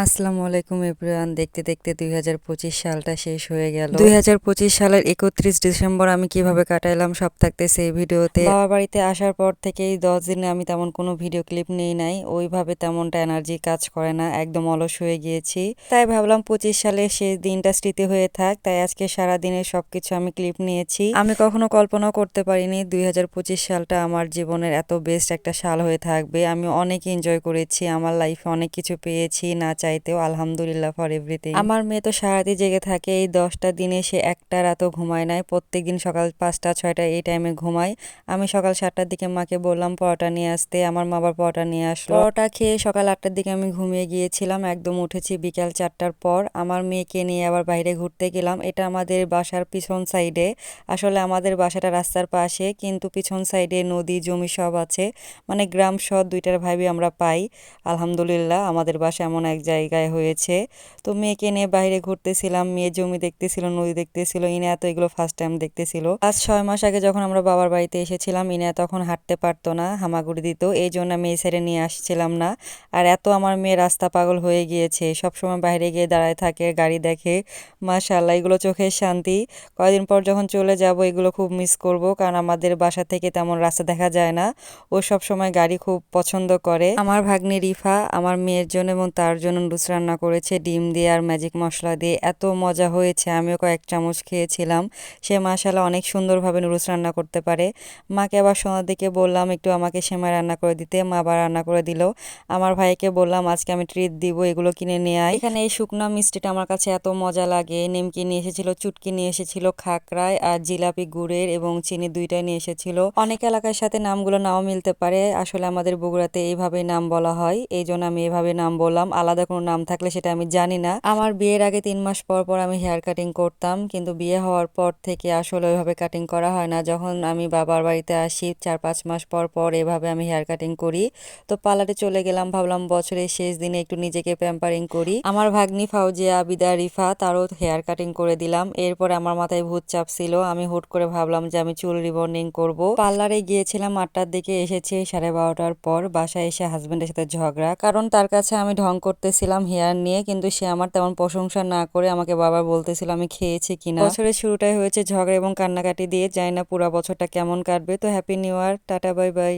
আসসালামু আলাইকুম এভরিওয়ান। দেখতে দেখতে ২০২৫ সালটা শেষ হয়ে গেল। ২০২৫ সালের ৩১ ডিসেম্বর আমি কিভাবে কাটাইলাম সব থাকতেছে এই ভিডিওতে। বাবার বাড়িতে আসার পর থেকেই ১০ দিনে আমি তেমন কোনো ভিডিও ক্লিপ নিই নাই। ওইভাবে তেমনটা এনার্জি কাজ করে না, একদম অলস হয়ে গিয়েছি। তাই ভাবলাম ২৫ সালে শেষ দিনটা স্মৃতি হয়ে থাক, তাই আজকে সারা দিনের সবকিছু আমি ক্লিপ নিয়েছি। আমি কখনো কল্পনাও করতে পারিনি ২০২৫ সালটা আমার জীবনের এত বেস্ট একটা সাল হয়ে থাকবে। আমি অনেক এনজয় করেছি, আমার লাইফে অনেক কিছু পেয়েছি না চাইতেও। আলহামদুলিল্লাহ ফর এভরিথিং। আমার মেয়ে তো সারাদিন জেগে থাকে, এই 10টা দিনে সে একটা রাতও ঘুমায় নাই। প্রত্যেকদিন সকাল 5টা 6টা এই টাইমে ঘুমায়। আমি সকাল 7টার দিকে মাকে বললাম পরোটা নিয়ে আসতে, আমার মা আবার পরোটা নিয়ে আসলো। পরোটা খেয়ে সকাল 8টার দিকে আমি ঘুমিয়ে গিয়েছিলাম, একদম উঠেছি বিকাল 4টার পর। আমার মেয়েকে নিয়ে আবার বাইরে ঘুরতে গেলাম। এটা আমাদের বাসার পিছন সাইডে, আসলে আমাদের বাসাটা রাস্তার পাশে, কিন্তু পিছন সাইডে নদী জমি সব আছে, মানে গ্রাম শহর দুইটার ভাইবই আমরা পাই। আলহামদুলিল্লাহ আমাদের বাসা এমন এক জায়গায় হয়েছে। তো মেয়েকে নিয়ে বাইরে ঘুরতেছিলাম, মেয়ে জমি দেখতেছিল, নদী দেখতেছিল। ইনা তো এগুলো ফার্স্ট টাইম দেখতেছিল। আজ 6 মাস আগে যখন আমরা বাবার বাড়িতে এসেছিলাম, ইনা তখন হাঁটতে পারতো না, হামাগুড়ি দিত, এই জন্য আমি এই সাইডে নিয়ে আসছিলাম না। আর এত আমার মেয়ে রাস্তা পাগল হয়ে গিয়েছে, সবসময় বাইরে গিয়ে দাঁড়ায় থাকে, গাড়ি দেখে। মাশাআল্লাহ, এগুলো চোখের শান্তি। কয়েকদিন পর যখন চলে যাব এগুলো খুব মিস করব, কারণ আমাদের বাসা থেকে তেমন রাস্তা দেখা যায় না। ও সব সময় গাড়ি খুব পছন্দ করে। আমার ভাগ্নি রিফা আমার মেয়ের জন্য এবং তার জন্য নুডলস রান্না করেছে ডিম দিয়ে আর ম্যাজিক মশলা দিয়ে। এত মজা হয়েছে, আমিও কয়েক চামচ খেয়েছিলাম। সে মাশাআল্লাহ অনেক সুন্দরভাবে নুডলস রান্না করতে পারে। মাকে আবার সন্ধ্যার দিকে বললাম একটু আমাকে সেমাই রান্না করে দিতে, মা আবার রান্না করে দিল। আমার ভাইকে বললাম আজকে আমি ট্রিট দিব, এগুলো কিনে নিয়ে আয়। এখানে এই শুকনা মিষ্টিটা আমার কাছে এত মজা লাগে। নিমকি নিয়ে এসেছিল, চুটকি নিয়ে এসেছিল, খাকরায় আর জিলাপি গুড়ের এবং চিনি দুইটাই নিয়ে এসেছিল। অনেক এলাকার সাথে নামগুলো নাও মিলতে পারে, আসলে আমাদের বগুড়াতে এইভাবে নাম বলা হয়, এই জন্য আমি এভাবে নাম বললাম। আলাদা কোনো নাম থাকলে সেটা আমি জানি না। আমার বিয়ের আগে 3 মাস পর পর আমি হেয়ার কাটিং করতাম, কিন্তু বিয়ে হওয়ার পর থেকে আসলে ওইভাবে কাটিং করা হয় না। যখন আমি বাবার বাড়িতে আসি 4-5 মাস পর পর এভাবে আমি হেয়ার কাটিং করি। তো পার্লারে চলে গেলাম, ভাবলাম বছরের শেষ দিনে একটু নিজেকে প্যাম্পারিং করি। আমার ভাগ্নি ফাউজিয়া আবিদা রিফা তারও হেয়ার কাটিং করে দিলাম। এরপরে আমার মাথায় ভূত চাপ ছিল, আমি হুট করে ভাবলাম যে আমি চুল রিবন্ডিং করব। পার্লারে গিয়েছিলাম 8টার দিকে, এসেছি 12:30টার পর। বাসায় এসে হাজবেন্ডের সাথে ঝগড়া, কারণ তার কাছে আমি ঢং করতেছিলাম হেয়ার নিয়ে, কিন্তু সে আমার তেমন প্রশংসা না করে আমাকে বারবার বলতেছিল আমি খেয়েছি কিনা। বছরের শুরুটাই হয়েছে ঝগড়া এবং কান্নাকাটি দিয়ে, জানি না পুরো বছরটা কেমন কাটবে। তো happy new year, tata bye bye.